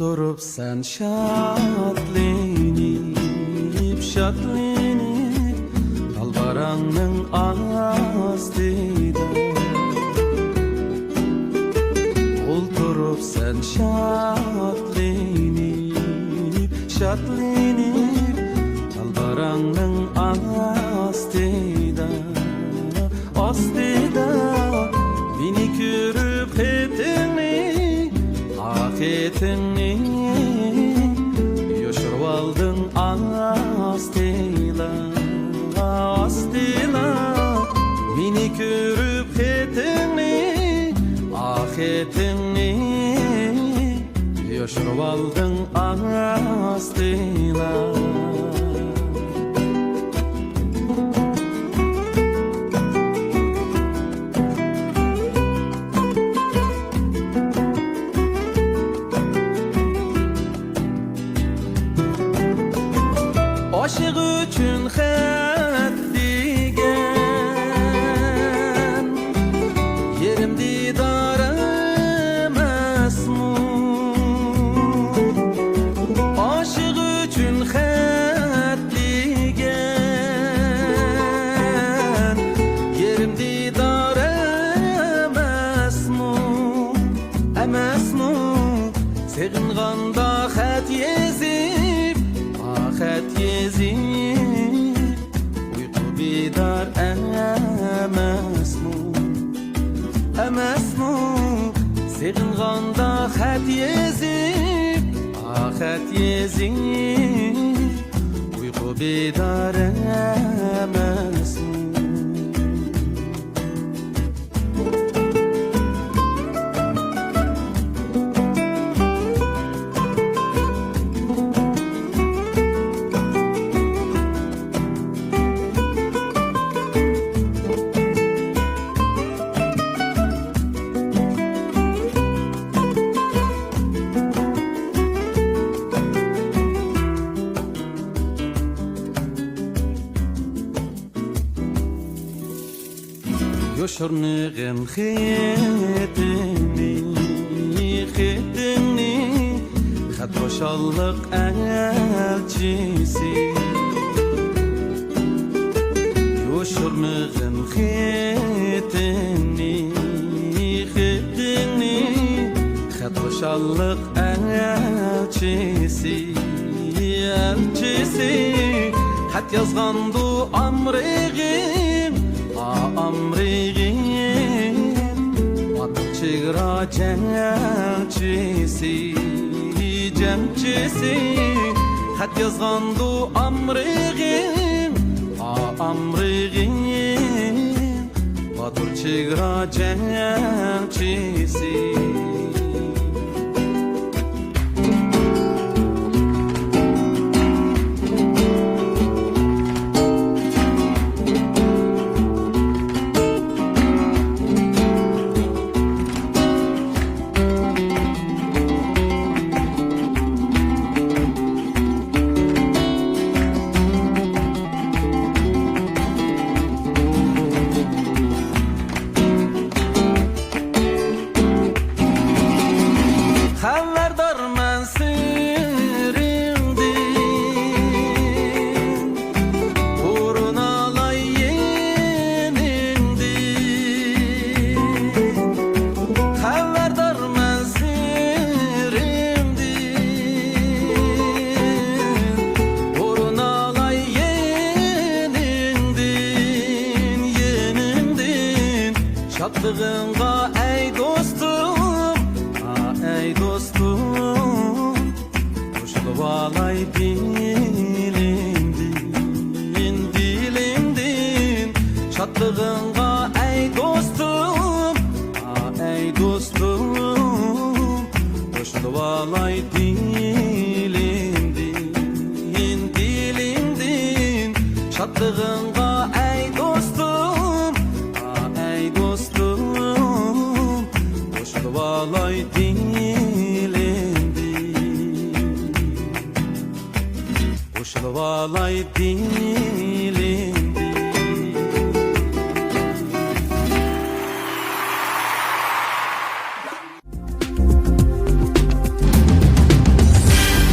Oturup sen şadlenip dalbaranın astida. Oturup sen şadlenip dalbaranın astida. Beni körüp etini, etini yoşurup aldın astila. Beni körüp etini, etini yoşurup aldın astila. Aşık üçün xət digen, yerim didar emasmun. Aşık üçün xət digen, yerim didar emasmun. Seğinğanda xət yezip, xət yezip, uyku bidar emasmu. Seğinğanda xət yezip, xət yezip, uyku bidar emasmu. Yoşurnığın xetini, xat hoşallık elçisi. Yoşurnığın xetini, xat hoşallık elçisi. Xat yazgandu amrigim, Batı çıgra cemçisi. Xat yazgandu amrigim, Batı çıgra cemçisi. Şadlığınğa ey dostum, ey dostum, koşulup alay dilimdin. Şadlığınğa ey dostum, koşulup alay dilimdin. Şadlığınğa ey dostum, koşulup alay dilimdin. Koşulup alay dilimdin.